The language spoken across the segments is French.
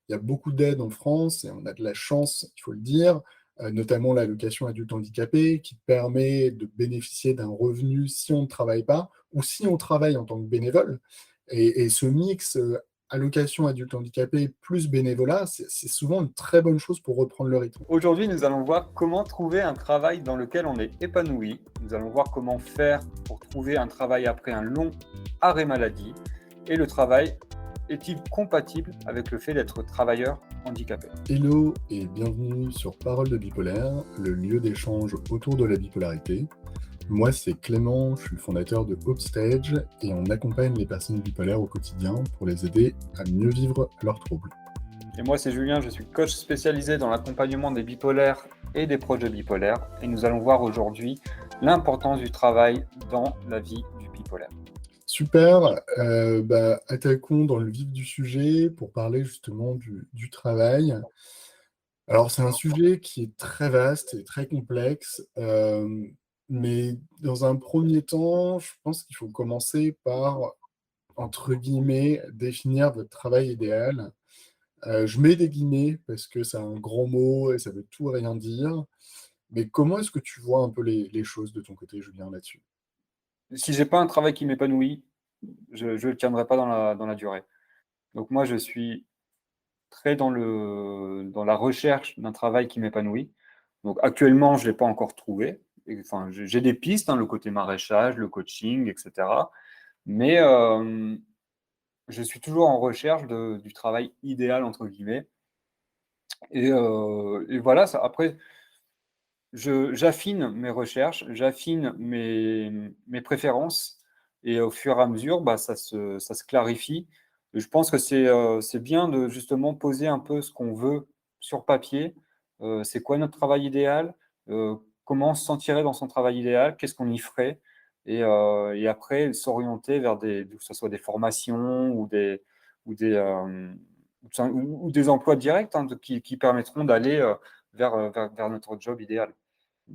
il y a beaucoup d'aides en France et on a de la chance, il faut le dire, notamment l'allocation adulte handicapé qui permet de bénéficier d'un revenu si on ne travaille pas ou si on travaille en tant que bénévole et ce mix, allocation adulte handicapé plus bénévolat, c'est souvent une très bonne chose pour reprendre le rythme. Aujourd'hui, nous allons voir comment trouver un travail dans lequel on est épanoui. Nous allons voir comment faire pour trouver un travail après un long arrêt maladie. Et le travail est-il compatible avec le fait d'être travailleur handicapé? Hello et bienvenue sur Parole de bipolaire, le lieu d'échange autour de la bipolarité. Moi, c'est Clément, je suis le fondateur de Upstage et on accompagne les personnes bipolaires au quotidien pour les aider à mieux vivre leurs troubles. Et moi, c'est Julien, je suis coach spécialisé dans l'accompagnement des bipolaires et des projets bipolaires. Et nous allons voir aujourd'hui l'importance du travail dans la vie du bipolaire. Super, attaquons dans le vif du sujet pour parler justement du travail. Alors, c'est un sujet qui est très vaste et très complexe, mais dans un premier temps, je pense qu'il faut commencer par, entre guillemets, «définir votre travail idéal». Je mets des guillemets parce que c'est un grand mot et ça veut tout et rien dire, mais comment est-ce que tu vois un peu les choses de ton côté, Julien, là-dessus? Si j'ai pas un travail qui m'épanouit, je ne le tiendrai pas dans la durée. Donc moi, je suis très dans la recherche d'un travail qui m'épanouit. Donc actuellement, je ne l'ai pas encore trouvé. Et, enfin, j'ai des pistes, hein, le côté maraîchage, le coaching, et cetera. Mais je suis toujours en recherche du travail «idéal» entre guillemets et voilà, ça après j'affine mes recherches, j'affine mes préférences et au fur et à mesure, bah, ça se clarifie. Et je pense que c'est bien de justement poser un peu ce qu'on veut sur papier. C'est quoi notre travail idéal? Comment on se sentirait dans son travail idéal? Qu'est-ce qu'on y ferait? Et après s'orienter vers que ce soit des formations ou ou des emplois directs, hein, qui permettront d'aller, vers notre job idéal.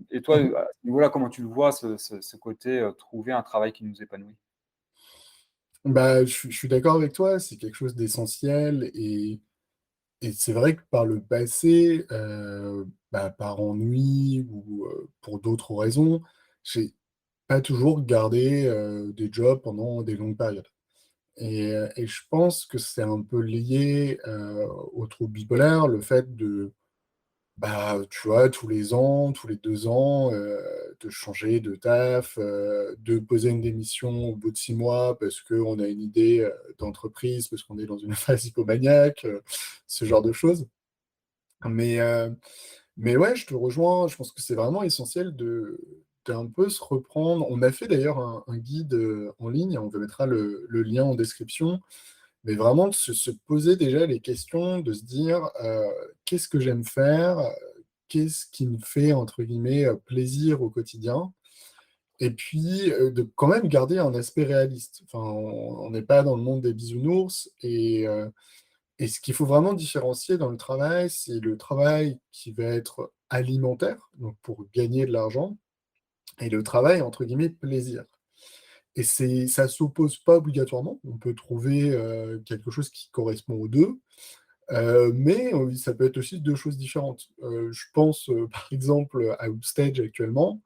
Et toi, Mmh. à ce niveau-là, comment tu le vois, ce côté, trouver un travail qui nous épanouit? Bah, je suis d'accord avec toi, c'est quelque chose d'essentiel et c'est vrai que par le passé, par ennui ou, pour d'autres raisons, j'ai pas toujours gardé, des jobs pendant des longues périodes et je pense que c'est un peu lié, au trouble bipolaire, le fait de, tu vois, tous les ans, tous les 2 ans, de changer de taf, de poser une démission au bout de 6 mois parce qu'on a une idée, d'entreprise, parce qu'on est dans une phase hypomaniaque, ce genre de choses. Mais, heu, mais ouais, je te rejoins, je pense que c'est vraiment essentiel d'un peu se reprendre. On a fait d'ailleurs un guide, en ligne, on te mettra le lien en description, mais vraiment de se poser déjà les questions, de se dire, «Qu'est-ce que j'aime faire? Qu'est-ce qui me fait entre guillemets, «plaisir» au quotidien?» et puis, de quand même garder un aspect réaliste. Enfin, on n'est pas dans le monde des bisounours et ce qu'il faut vraiment différencier dans le travail, c'est le travail qui va être alimentaire, donc pour gagner de l'argent et le travail entre guillemets «plaisir» et ça s'oppose pas obligatoirement. On peut trouver, quelque chose qui correspond aux 2. Mais ça peut être aussi 2 choses différentes. Je pense, par exemple, à Upstage actuellement.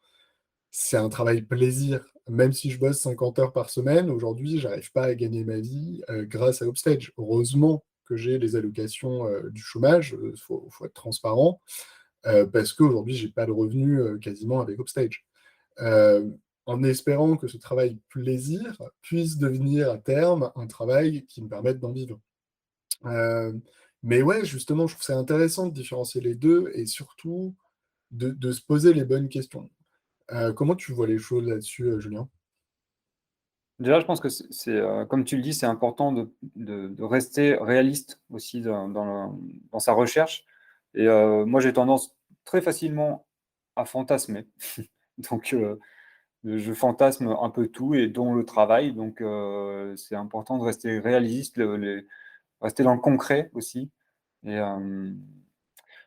C'est un travail plaisir. Même si je bosse 50 heures par semaine, aujourd'hui, j'arrive pas à gagner ma vie, grâce à Upstage. Heureusement que j'ai les allocations, du chômage, faut être transparent, parce qu'aujourd'hui, j'ai pas de revenus, quasiment avec Upstage. En espérant que ce travail plaisir puisse devenir à terme un travail qui me permette d'en vivre. Hem, mais ouais, justement, je trouve ça intéressant de différencier les 2 et surtout de se poser les bonnes questions. Comment tu vois les choses là-dessus, Julien? Déjà, je pense que comme tu le dis, c'est important de rester réaliste aussi dans sa recherche et moi, j'ai tendance très facilement à fantasmer. Donc je fantasme un peu tout et dont le travail, donc c'est important de rester réaliste, rester dans le concret aussi et hem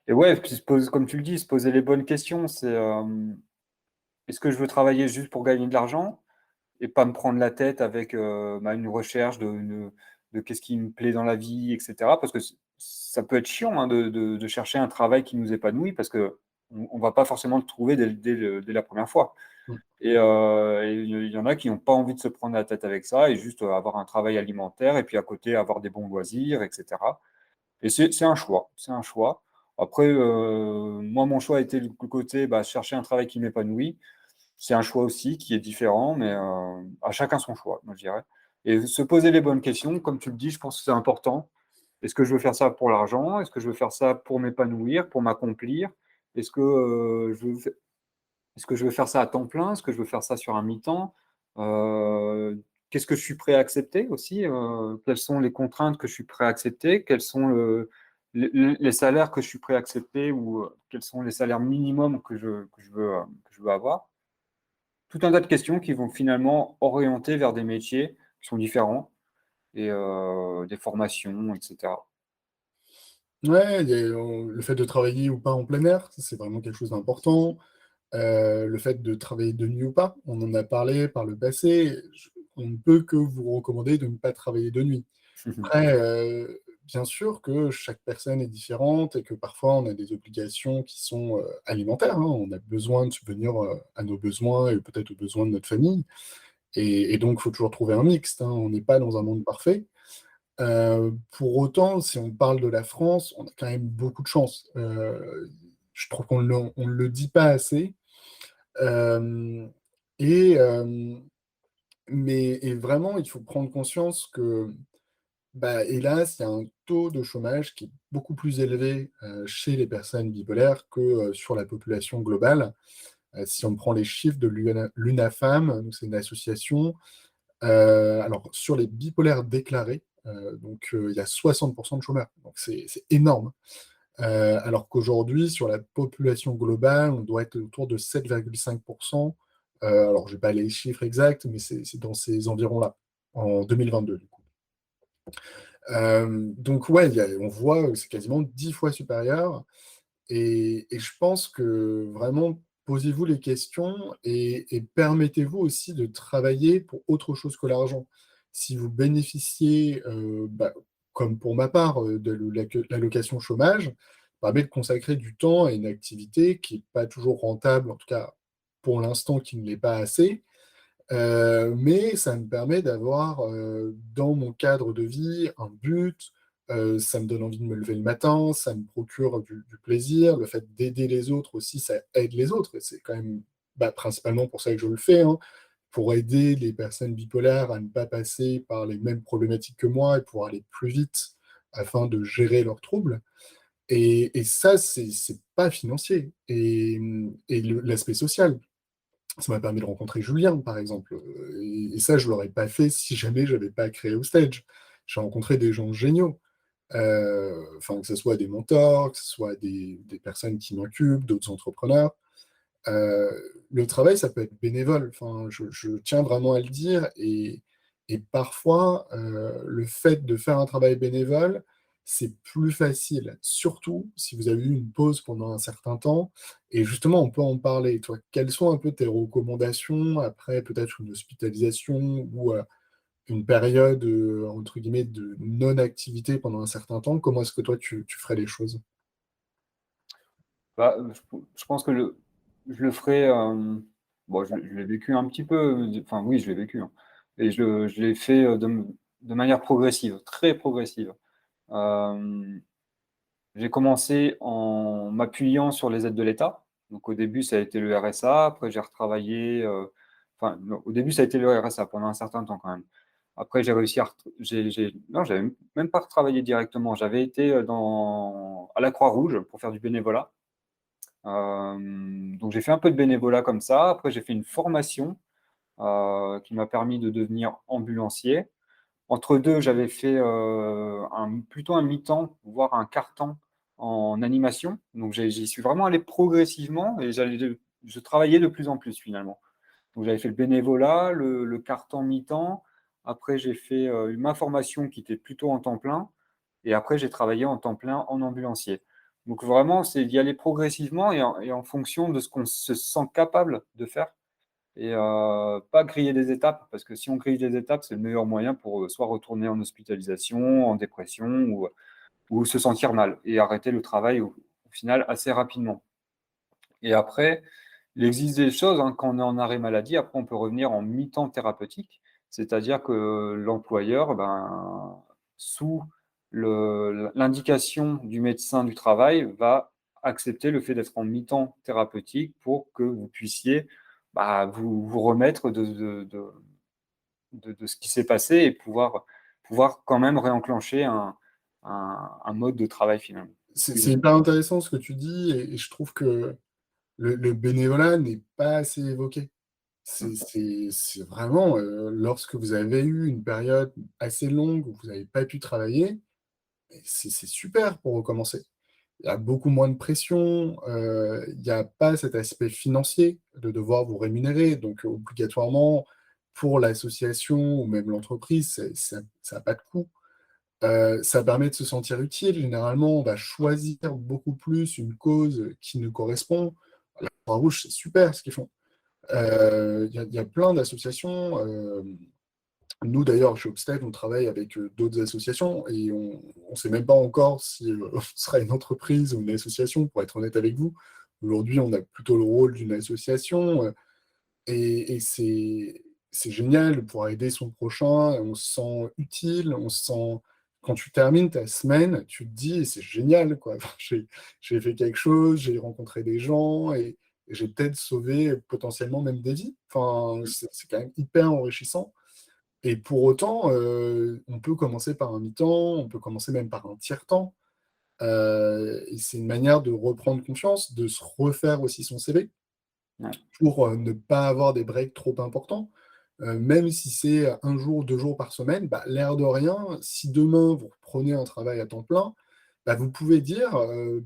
et ouais, puis comme tu le dis, se poser les bonnes questions. Est-ce que je veux travailler juste pour gagner de l'argent et pas me prendre la tête avec, une recherche de qu'est-ce qui me plaît dans la vie et cetera? Parce que ça peut être chiant, hein, de chercher un travail qui nous épanouit parce qu'on ne va pas forcément le trouver dès la première fois. Mmh. Et il y en a qui n'ont pas envie de se prendre la tête avec ça et juste avoir un travail alimentaire et puis à côté avoir des bons loisirs, etc. Et c'est un choix, c'est un choix. Après, moi, mon choix a été du côté bah, chercher un travail qui m'épanouit. C'est un choix aussi qui est différent, mais à chacun son choix, moi je dirais. Et se poser les bonnes questions, comme tu le dis, je pense que c'est important. Est-ce que je veux faire ça pour l'argent? Est-ce que je veux faire ça pour m'épanouir, pour m'accomplir? Est-ce que, est-ce que je veux faire ça à temps plein? Est-ce que je veux faire ça sur un mi-temps? Qu'est-ce que je suis prêt à accepter aussi? Quelles sont les contraintes que je suis prêt à accepter? Quels sont les salaires que je suis prêt à accepter ou quels sont les salaires minimums que je veux avoir? Tout un tas de questions qui vont finalement orienter vers des métiers qui sont différents et des formations, et cetera. Ouais, il y a le fait de travailler ou pas en plein air, ça c'est vraiment quelque chose d'important. Le fait de travailler de nuit ou pas, on en a parlé par le passé. On ne peut que vous recommander de ne pas travailler de nuit. Après, bien sûr que chaque personne est différente et que parfois on a des obligations qui sont, alimentaires, hein. On a besoin de subvenir, à nos besoins et peut-être aux besoins de notre famille et donc il faut toujours trouver un mixte, hein. On n'est pas dans un monde parfait. Pour autant, si on parle de la France, on a quand même beaucoup de chance. Je trouve qu'on ne le dit pas assez. Hem et mais vraiment, il faut prendre conscience que, bah, hélas, il y a un taux de chômage qui est beaucoup plus élevé, chez les personnes bipolaires que, sur la population globale. Si on prend les chiffres de l'UNAFAM, donc c'est une association, alors sur les bipolaires déclarés, il y a 60 de chômeurs, donc c'est énorme. Alors qu'aujourd'hui, sur la population globale, on doit être autour de 7,5. Alors j'ai pas les chiffres exacts, mais c'est dans ces environs-là, en 2022 du coup. Donc ouais, on voit, c'est quasiment 10 fois supérieur et je pense que vraiment posez-vous les questions et permettez-vous aussi de travailler pour autre chose que l'argent. Si vous bénéficiez, bah, comme pour ma part, de l'allocation chômage, ça permet de consacrer du temps à une activité qui est pas toujours rentable, en tout cas pour l'instant qui ne l'est pas assez. Mais ça me permet d'avoir, dans mon cadre de vie, un but, ça me donne envie de me lever le matin, ça me procure du plaisir. Le fait d'aider les autres aussi, ça aide les autres et c'est quand même, bah, principalement pour ça que je le fais, hein, pour aider les personnes bipolaires à ne pas passer par les mêmes problématiques que moi et pour aller plus vite afin de gérer leurs troubles et ça, c'est pas financier et l'aspect social. Ça m'a permis de rencontrer Julien, par exemple, et ça, je l'aurais pas fait si jamais j'avais pas créé Stage. J'ai rencontré des gens géniaux, enfin, que ce soit des mentors, que ce soit des personnes qui m'occupent, d'autres entrepreneurs. Le travail, ça peut être bénévole, enfin, je tiens vraiment à le dire et parfois, le fait de faire un travail bénévole, c'est plus facile, surtout si vous avez eu une pause pendant un certain temps et justement, on peut en parler. Toi, quelles sont un peu tes recommandations après peut-être une hospitalisation ou, une période, entre guillemets, de «non-activité» pendant un certain temps? Comment est-ce que toi tu ferais les choses? Bah, je pense que je le ferai, bon, je l'ai vécu un petit peu, enfin oui, je l'ai vécu, hein et je l'ai fait, de manière progressive, très progressive. Hem, j'ai commencé en m'appuyant sur les aides de l'État. Donc au début, ça a été le RSA, après j'ai retravaillé, enfin non, au début, ça a été le RSA pendant un certain temps quand même. Après j'ai réussi à ret j'ai non, j'avais même pas retravaillé directement. J'avais été, à la Croix-Rouge pour faire du bénévolat. Donc j'ai fait un peu de bénévolat comme ça. Après, j'ai fait une formation, qui m'a permis de devenir ambulancier. Entre 2, j'avais fait, plutôt un mi-temps, voire un quart-temps en animation. Donc j'y suis vraiment allé progressivement et je travaillais de plus en plus finalement. Donc j'avais fait le bénévolat, le quart-temps mi-temps. Après j'ai fait, ma formation qui était plutôt en temps plein et après j'ai travaillé en temps plein en ambulancier. Donc vraiment, c'est d'y aller progressivement et en fonction de ce qu'on se sent capable de faire et pas griller des étapes parce que si on grille des étapes, c'est le meilleur moyen pour, soit retourner en hospitalisation, en dépression ou se sentir mal et arrêter le travail au final assez rapidement. Et après, il existe des choses, hein, quand on est en arrêt maladie, après on peut revenir en mi-temps thérapeutique, c'est-à-dire que l'employeur, ben, sous l'indication du médecin du travail, va accepter le fait d'être en mi-temps thérapeutique pour que vous puissiez, bah, vous remettre de ce qui s'est passé et pouvoir quand même réenclencher un mode de travail finalement. C'est hyper intéressant ce que tu dis et je trouve que le bénévolat n'est pas assez évoqué. Mmh. C'est vraiment, lorsque vous avez eu une période assez longue où vous n'avez pas pu travailler, et c'est super pour recommencer. Il y a beaucoup moins de pression, il y a pas cet aspect financier de devoir vous rémunérer, donc obligatoirement pour l'association ou même l'entreprise, ça a pas de coût. Ça permet de se sentir utile. Généralement, on va choisir beaucoup plus une cause qui nous correspond. La Croix-Rouge, c'est super ce qu'ils font. Il y a plein d'associations, nous d'ailleurs chez Obstec, on travaille avec, d'autres associations et on sait même pas encore si, on sera une entreprise ou une association, pour être honnête avec vous. Aujourd'hui, on a plutôt le rôle d'une association, et c'est génial de pouvoir aider son prochain, on se sent utile, on se sent quand tu termines ta semaine, tu te dis: «C'est génial quoi, enfin, j'ai fait quelque chose, j'ai rencontré des gens et j'ai peut-être sauvé potentiellement même des vies». Enfin, c'est quand même hyper enrichissant et pour autant, on peut commencer par un mi-temps, on peut commencer même par un tiers-temps, et c'est une manière de reprendre confiance, de se refaire aussi son CV Ouais. pour, ne pas avoir des breaks trop importants. Même si c'est 1 jour, 2 jours par semaine, bah, l'air de rien, si demain vous reprenez un travail à temps plein, bah, vous pouvez dire,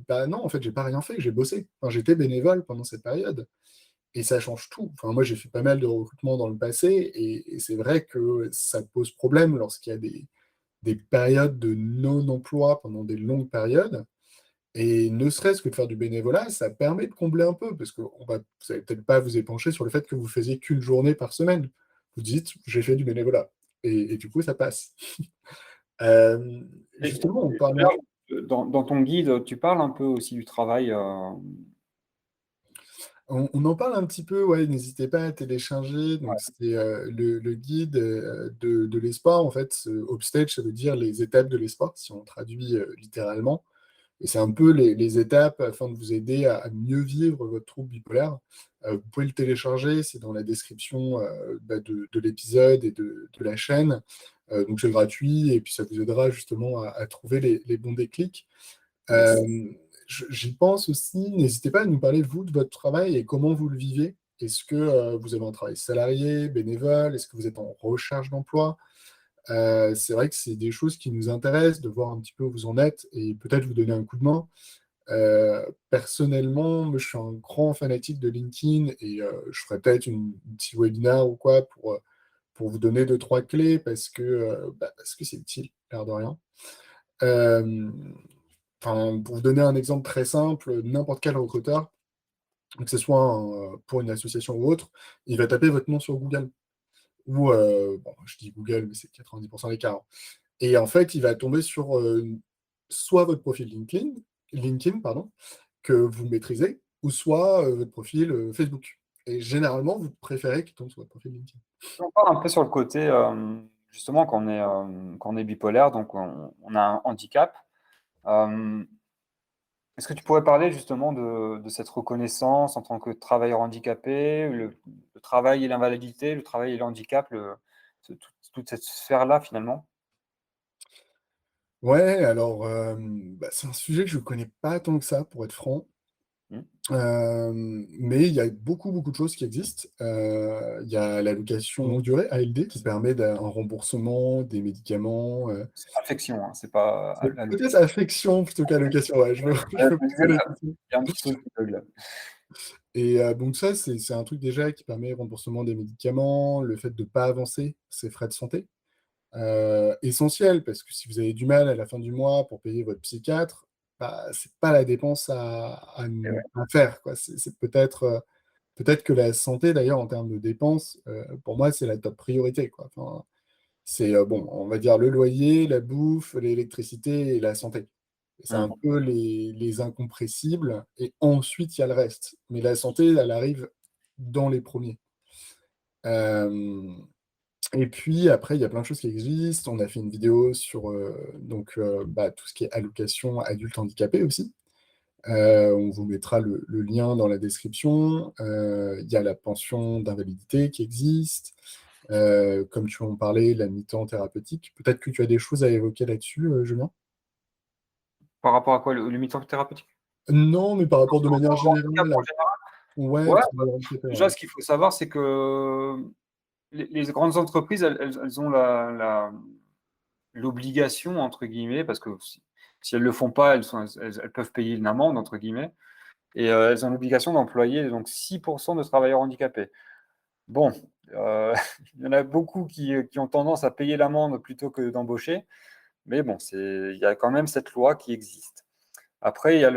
«Bah, non, en fait, j'ai pas rien fait, j'ai bossé. Enfin, j'étais bénévole pendant cette période» et ça change tout. Enfin, moi, j'ai fait pas mal de recrutements dans le passé et c'est vrai que ça pose problème lorsqu'il y a des périodes de non-emploi pendant des longues périodes et ne serait-ce que de faire du bénévolat, ça permet de combler un peu parce que vous allez peut-être pas vous épancher sur le fait que vous faisiez qu'une journée par semaine. Vous dites: «J'ai fait du bénévolat» et du coup, ça passe. Justement, on Et parlait d'ailleurs, dans ton guide, tu parles un peu aussi du travail, on en parle un petit peu, ouais, n'hésitez pas à télécharger, donc c'est, le guide, de l'espoir, en fait, Upstage, ça veut dire les étapes de l'espoir, si on traduit, littéralement. Et c'est un peu les étapes afin de vous aider à mieux vivre votre trouble bipolaire. Vous pouvez le télécharger, c'est dans la description, bah, de l'épisode et de la chaîne. Donc c'est gratuit et puis ça vous aidera justement à trouver les bons déclics. yes. J'y pense aussi, n'hésitez pas à nous parler, vous, de votre travail et comment vous le vivez. Est-ce que, vous avez un travail salarié, bénévole? Est-ce que vous êtes en recherche d'emploi? C'est vrai que c'est des choses qui nous intéressent, de voir un petit peu où vous en êtes et peut-être vous donner un coup de main. Personnellement, moi, je suis un grand fanatique de LinkedIn et je ferai peut-être un petit webinaire ou quoi pour vous donner deux trois clés parce que c'est utile, l'air de rien. Hem, enfin, pour vous donner un exemple très simple, n'importe quel recruteur, que ce soit pour une association ou autre, il va taper votre nom sur Google ou bon, je dis Google, mais c'est 90 des cas, hein. Et en fait, il va tomber sur, soit votre profil LinkedIn, pardon, que vous maîtrisez ou soit, votre profil, Facebook et généralement, vous préférez qu'il tombe sur votre profil LinkedIn. On parle un peu sur le côté, justement quand on est bipolaire, donc on a un handicap. Hem, Est-ce que tu pourrais parler justement de cette reconnaissance en tant que travailleur handicapé, le travail et l'invalidité, le travail et le handicap, toute cette sphère-là finalement? Ouais, alors, bah, c'est un sujet que je connais pas tant que ça, pour être franc. Mmh. Mais il y a beaucoup, beaucoup de choses qui existent. Il y a l'allocation longue durée, ALD, qui permet un remboursement des médicaments, C'est affection, hein, c'est pas c'est peut-être allocation. affection plutôt qu'allocation, ouais, je me je me posais la question. Il y a un petit truc qui bug là. Et donc ça, c'est un truc déjà qui permet le remboursement des médicaments, le fait de ne pas avancer ses frais de santé, essentiel parce que si vous avez du mal à la fin du mois pour payer votre psychiatre, bah, c'est pas la dépense à Et ne ouais. pas faire, quoi. C'est peut-être, peut-être que la santé d'ailleurs en termes de dépenses, pour moi, c'est la top priorité, quoi. Enfin, c'est, bon, on va dire le loyer, la bouffe, l'électricité et la santé. C'est un Mmh. peu les incompressibles et ensuite il y a le reste. Mais la santé, elle arrive dans les premiers. Hem Et puis après, il y a plein de choses qui existent. On a fait une vidéo sur, bah, tout ce qui est allocation adultes handicapés aussi. On vous mettra le lien dans la description. Il y a la pension d'invalidité qui existe. Comme tu en parlais, la mi-temps thérapeutique. Peut-être que tu as des choses à évoquer là-dessus, Julien? Par rapport à quoi? Le mi-temps thérapeutique? Non, mais par rapport de manière Dans le handicap générale à en général? ouais, Ouais, travailleurs handicapés, déjà, ouais. ce qu'il faut savoir, c'est que les grandes entreprises, elles ont «l'obligation» entre guillemets, parce que si elles le font pas, elles peuvent payer une «amende» entre guillemets et elles ont l'obligation d'employer donc 6 de travailleurs handicapés. Bon, heu, il y en a beaucoup qui ont tendance à payer l'amende plutôt que d'embaucher, mais bon, il y a quand même cette loi qui existe. Après, il y a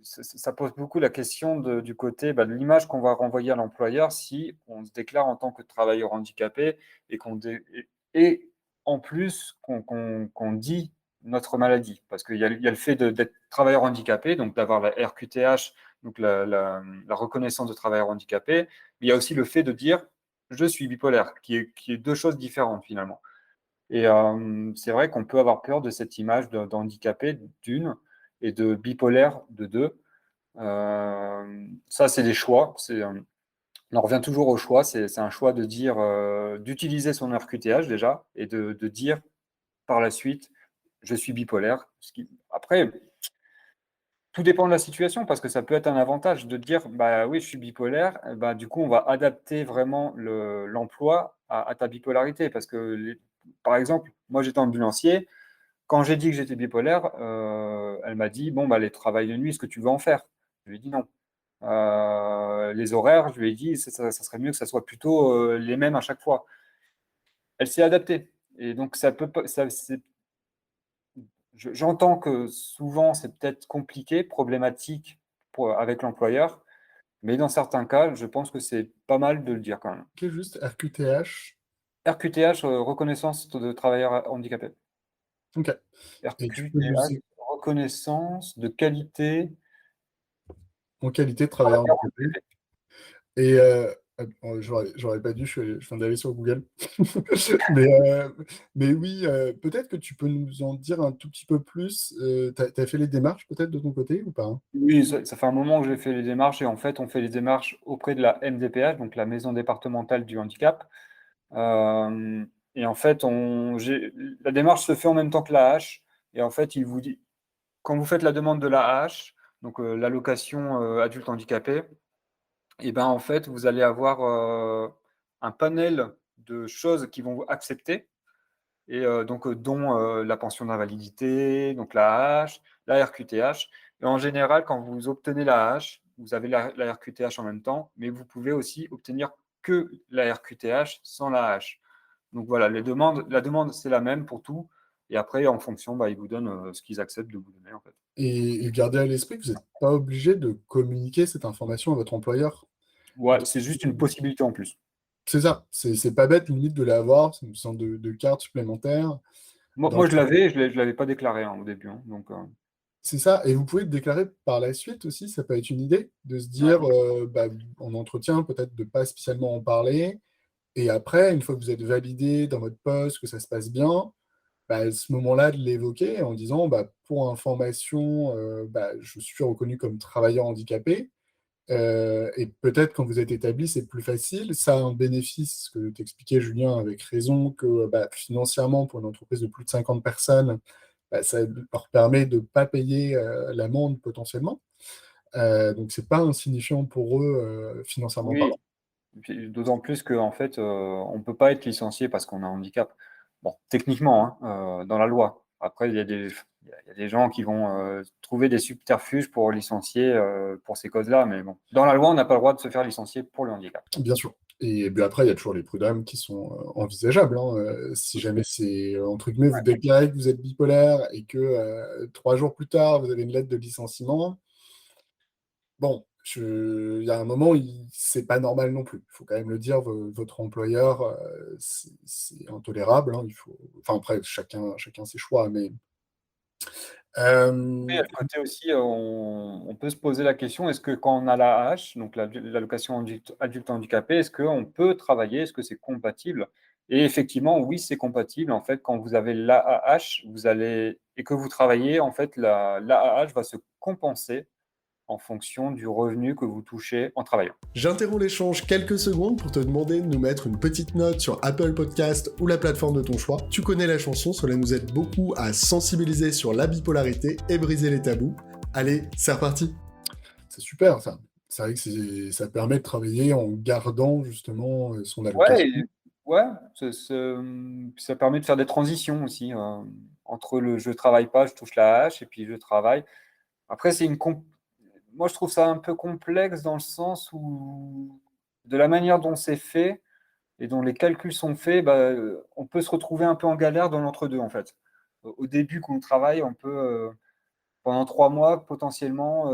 ça pose beaucoup la question du côté, bah, de l'image qu'on va renvoyer à l'employeur si on se déclare en tant que travailleur handicapé et et en plus qu'on dit notre maladie. Parce qu'il y a le fait d'être travailleur handicapé, donc d'avoir la RQTH, donc la reconnaissance de travailleur handicapé, mais il y a aussi le fait de dire: «Je suis bipolaire», qui est 2 choses différentes finalement. Et c'est vrai qu'on peut avoir peur de cette image d'handicapé d'une et de bipolaire de 2. Ça, c'est des choix. On en revient toujours au choix. C'est un choix de dire, d'utiliser son RQTH déjà et de dire par la suite: «Je suis bipolaire». Après, tout dépend de la situation parce que ça peut être un avantage de dire: «Bah oui, je suis bipolaire». Bah, du coup, on va adapter vraiment l'emploi à ta bipolarité parce que par exemple, moi, j'étais ambulancier. Quand j'ai dit que j'étais bipolaire, elle m'a dit: «Bon, bah, les travails de nuit, est-ce que tu veux en faire?» Je lui ai dit: «Non». Les horaires, je lui ai dit: Ça serait mieux que ça soit plutôt, les mêmes à chaque fois». Elle s'est adaptée et donc ça peut pas ça c'est j'entends que souvent c'est peut-être compliqué, problématique avec l'employeur, mais dans certains cas, je pense que c'est pas mal de le dire quand même. OK, juste RQTH, RQTH, reconnaissance de travailleur handicapé. OK, et tu peux nous RQTH, reconnaissance de qualité en qualité de travailleur travailleur handicapé. handicapé. Et j'aurais pas dû, je viens d'aller sur Google. Mais mais oui, peut-être que tu peux nous en dire un tout petit peu plus, tu as fait les démarches peut-être de ton côté ou pas? Oui, ça fait un moment que j'ai fait les démarches et en fait, on fait les démarches auprès de la MDPH, donc la Maison départementale du handicap. Hem et en fait, la démarche se fait en même temps que l'AAH et en fait, il vous dit quand vous faites la demande de l'AAH, donc l'allocation, adulte handicapé et ben, en fait, vous allez avoir, un panel de choses qu'ils vont accepter et donc dont, la pension d'invalidité, donc l'AAH, la RQTH et en général, quand vous obtenez l'AAH, vous avez la RQTH en même temps, mais vous pouvez aussi obtenir que la RQTH sans l'AAH. Donc voilà, la demande, c'est la même pour tout et après en fonction, bah, ils vous donnent, ce qu'ils acceptent de vous donner, en fait. Et gardez à l'esprit que vous êtes pas obligé de communiquer cette information à votre employeur. Ouais, Donc c'est juste une possibilité en plus. c'est ça, c'est pas bête limite de l'avoir, c'est une sorte de carte supplémentaire dans Moi je l'avais, je l'avais pas déclaré, hein, au début, hein, donc c'est ça, et vous pouvez le déclarer par la suite aussi, ça peut être une idée, de se ouais. dire, bah, en entretien peut-être de pas spécialement en parler. Et après, une fois que vous êtes validé dans votre poste, que ça se passe bien, bah, à ce moment-là, de l'évoquer en disant: «Bah, pour information, bah, je suis reconnu comme travailleur handicapé». Et peut-être quand vous êtes établi, c'est plus facile. Ça a un bénéfice que t'expliquait Julien avec raison que, bah, financièrement, pour une entreprise de plus de 50 personnes, bah, ça leur permet de pas payer, l'amende potentiellement. Donc c'est pas insignifiant pour eux, financièrement Oui. parlant. Et puis d'autant plus qu'en fait, on ne peut pas être licencié parce qu'on a un handicap. Bon, techniquement, hein, dans la loi. Après, il y a des gens qui vont, trouver des subterfuges pour licencier, pour ces causes-là, mais bon. Dans la loi, on n'a pas le droit de se faire licencier pour le handicap. Bien sûr, et puis après, il y a toujours les prud'hommes qui sont, envisageables, hein, si jamais c'est, entre guillemets, vous déclarez que vous êtes bipolaire et que, 3 jours plus tard, vous avez une lettre de licenciement. Bon, il y a un moment, c'est pas normal non plus. Il faut quand même le dire, votre employeur, c'est intolérable, hein, enfin après chacun ses choix, mais Il y a le côté aussi, on peut se poser la question, est-ce que quand on a l'AAH, donc l'allocation adulte handicapé, est-ce qu'on peut travailler? Est-ce que c'est compatible? Et effectivement, oui, c'est compatible. En fait, quand vous avez l'AAH, et que vous travaillez, en fait, l'AAH va se compenser en fonction du revenu que vous touchez en travaillant. J'interromps l'échange quelques secondes pour te demander de nous mettre une petite note sur Apple Podcast ou la plateforme de ton choix. Tu connais la chanson, cela nous aide beaucoup à sensibiliser sur la bipolarité et briser les tabous. Allez, c'est reparti. C'est super ça. C'est vrai que ça permet de travailler en gardant justement son Ouais, allocation. ouais, ça permet de faire des transitions aussi, entre le je travaille pas, je touche la hache, et puis je travaille. Après, moi, je trouve ça un peu complexe dans le sens où, de la manière dont c'est fait et dont les calculs sont faits, bah, on peut se retrouver un peu en galère dans l'entre-deux, en fait. Au début, quand on travaille, pendant 3 mois, potentiellement,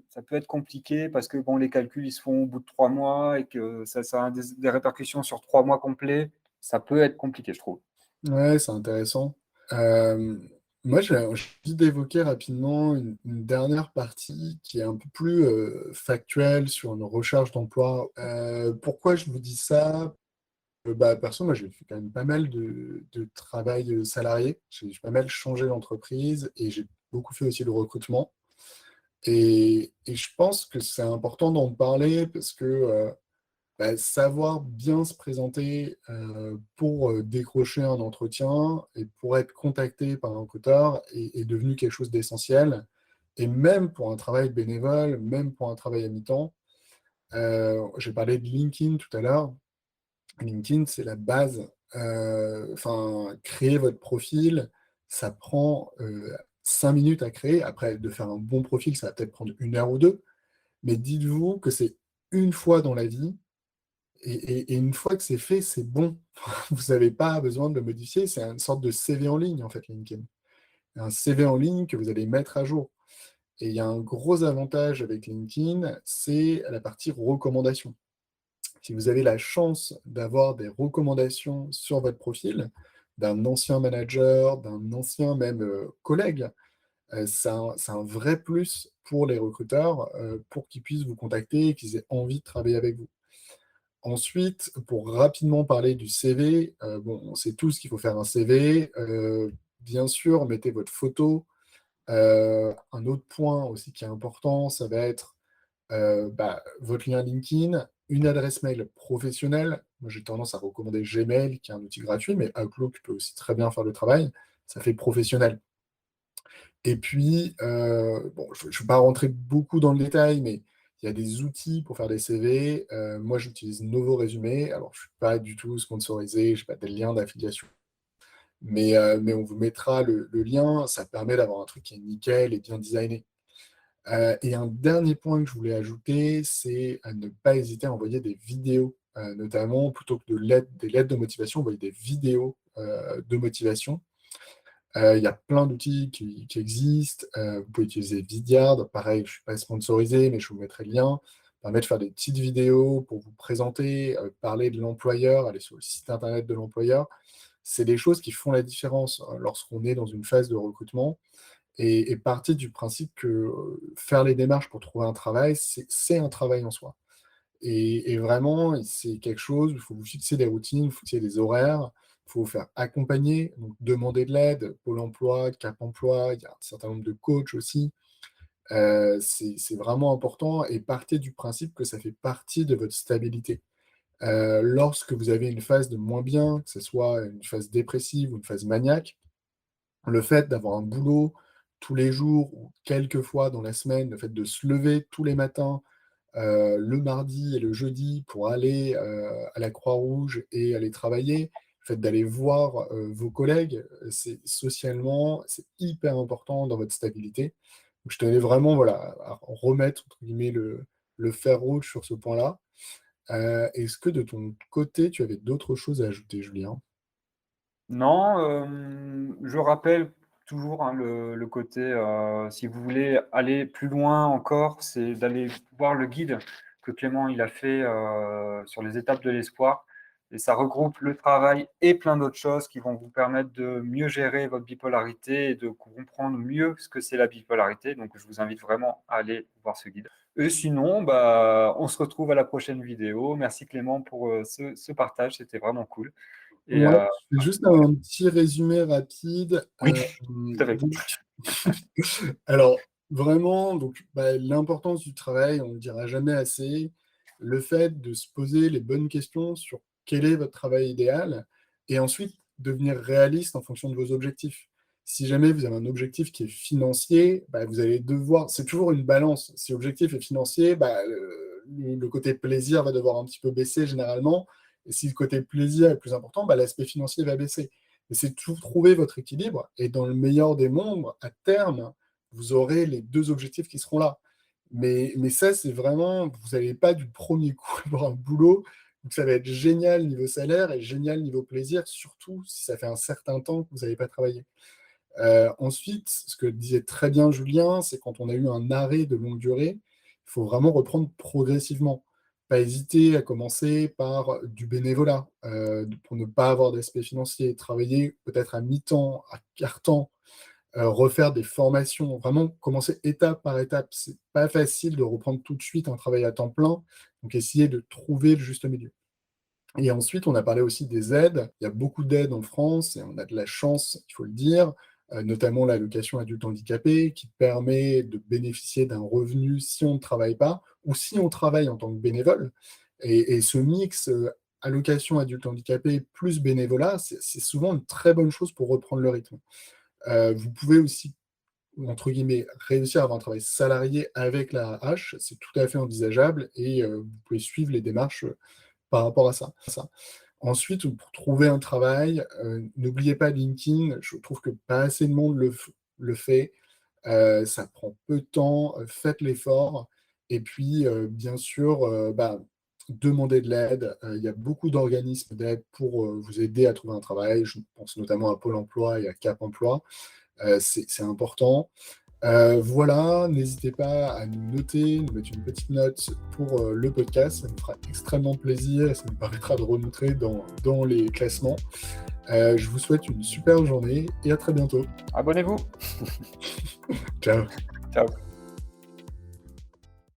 ça peut être compliqué parce que bon, les calculs ils se font au bout de 3 mois et que ça a des répercussions sur 3 mois complets. Ça peut être compliqué, je trouve. Ouais, c'est intéressant. Moi, j'ai envie d'évoquer rapidement une dernière partie qui est un peu plus factuelle sur une recherche d'emploi. Pourquoi je vous dis ça? Bah, perso, moi, j'ai fait quand même pas mal de travail salarié. J'ai pas mal changé d'entreprise et j'ai beaucoup fait aussi de recrutement. Et je pense que c'est important d'en parler parce que bah, savoir bien se présenter pour décrocher un entretien et pour être contacté par un recruteur est devenu quelque chose d'essentiel. Et même pour un travail bénévole, même pour un travail à mi-temps, j'ai parlé de LinkedIn tout à l'heure. LinkedIn, c'est la base. Enfin, créer votre profil, ça prend 5 minutes à créer. Après, de faire un bon profil, ça va peut-être prendre 1 heure ou deux. Mais dites-vous que c'est une fois dans la vie. Et une fois que c'est fait, c'est bon. Vous n'avez pas besoin de le modifier. C'est une sorte de CV en ligne, en fait, LinkedIn. Un CV en ligne que vous allez mettre à jour. Et il y a un gros avantage avec LinkedIn, c'est la partie recommandation. Si vous avez la chance d'avoir des recommandations sur votre profil, d'un ancien manager, d'un ancien même collègue, c'est un vrai plus pour les recruteurs pour qu'ils puissent vous contacter et qu'ils aient envie de travailler avec vous. Ensuite, pour rapidement parler du CV, bon, on sait tous qu'il faut faire un CV. Bien sûr, mettez votre photo. Un autre point aussi qui est important, ça va être bah, votre lien LinkedIn, une adresse mail professionnelle. Moi, j'ai tendance à recommander Gmail, qui est un outil gratuit, mais Outlook peut aussi très bien faire le travail. Ça fait professionnel. Et puis, bon, je ne vais pas rentrer beaucoup dans le détail, mais il y a des outils pour faire des CV. Moi, j'utilise Novo Résumé. Alors, je ne suis pas du tout sponsorisé, je n'ai pas de lien d'affiliation. Mais on vous mettra le lien. Ça permet d'avoir un truc qui est nickel et bien designé. Et un dernier point que je voulais ajouter, c'est à ne pas hésiter à envoyer des vidéos, notamment plutôt que des lettres de motivation, envoyer des vidéos de motivation. Il y a plein d'outils qui existent. Vous pouvez utiliser Vidyard. Pareil, je ne suis pas sponsorisé, mais je vous mettrai le lien. Ça permet de faire des petites vidéos pour vous présenter, parler de l'employeur, aller sur le site internet de l'employeur. C'est des choses qui font la différence lorsqu'on est dans une phase de recrutement et partir du principe que faire les démarches pour trouver un travail, c'est un travail en soi. Et vraiment, c'est quelque chose, il faut vous fixer des routines, il faut fixer des horaires, il faut vous faire accompagner, donc demander de l'aide, Pôle emploi, Cap emploi, il y a un certain nombre de coachs aussi. C'est vraiment important et partez du principe que ça fait partie de votre stabilité. Lorsque vous avez une phase de moins bien, que ce soit une phase dépressive ou une phase maniaque, le fait d'avoir un boulot tous les jours ou quelques fois dans la semaine, le fait de se lever tous les matins, le mardi et le jeudi pour aller, à la Croix-Rouge et aller travailler, le fait d'aller voir, vos collègues, c'est socialement, c'est hyper important dans votre stabilité. Donc je tenais vraiment, voilà, à remettre entre guillemets «le fer rouge» sur ce point-là. Est-ce que de ton côté, tu avais d'autres choses à ajouter, Julien? Non, je rappelle toujours, hein, le côté, si vous voulez aller plus loin encore, c'est d'aller voir le guide que Clément il a fait sur les étapes de l'espoir. Et ça regroupe le travail et plein d'autres choses qui vont vous permettre de mieux gérer votre bipolarité et de comprendre mieux ce que c'est la bipolarité. Donc, je vous invite vraiment à aller voir ce guide. Et sinon, on se retrouve à la prochaine vidéo. Merci Clément pour ce partage, c'était vraiment cool. Et Ouais, je fais juste un petit résumé rapide. oui, tout à fait. Donc, alors, vraiment, l'importance du travail, on ne le dira jamais assez. Le fait de se poser les bonnes questions sur quel est votre travail idéal et ensuite devenir réaliste en fonction de vos objectifs. Si jamais vous avez un objectif qui est financier, vous allez devoir, c'est toujours une balance. Si l'objectif est financier, le côté plaisir va devoir un petit peu baisser généralement. Et si le côté plaisir est plus important, l'aspect financier va baisser. Et c'est toujours trouver votre équilibre. Et dans le meilleur des mondes, à terme, vous aurez les deux objectifs qui seront là. Mais ça, c'est vraiment, vous n'allez pas du premier coup avoir un boulot. Donc ça va être génial niveau salaire et génial niveau plaisir, surtout si ça fait un certain temps que vous n'avez pas travaillé. Ensuite, ce que disait très bien Julien, c'est quand on a eu un arrêt de longue durée, il faut vraiment reprendre progressivement. Pas hésiter à commencer par du bénévolat pour ne pas avoir d'aspect financier, travailler peut-être à mi-temps, à quart-temps, refaire des formations, vraiment commencer étape par étape. C'est pas facile de reprendre tout de suite un travail à temps plein, donc essayer de trouver le juste milieu. Et ensuite, on a parlé aussi des aides. Il y a beaucoup d'aides en France et on a de la chance, il faut le dire, notamment l'allocation adulte handicapé qui permet de bénéficier d'un revenu si on ne travaille pas ou si on travaille en tant que bénévole. Et ce mix allocation adulte handicapé plus bénévolat, c'est souvent une très bonne chose pour reprendre le rythme. Vous pouvez aussi, entre guillemets, réussir à avoir un travail salarié avec la hache, c'est tout à fait envisageable et vous pouvez suivre les démarches par rapport à ça. Ensuite, pour trouver un travail, n'oubliez pas LinkedIn. Je trouve que pas assez de monde le fait. Ça prend peu de temps. Faites l'effort. Et puis, bien sûr, demandez de l'aide. Il y a beaucoup d'organismes d'aide pour vous aider à trouver un travail. Je pense notamment à Pôle emploi et à Cap emploi. C'est important. Voilà, n'hésitez pas à nous noter, nous mettre une petite note pour le podcast, ça nous fera extrêmement plaisir et ça nous permettra de remontrer dans les classements. Je vous souhaite une super journée et à très bientôt. Abonnez-vous. Ciao. Ciao.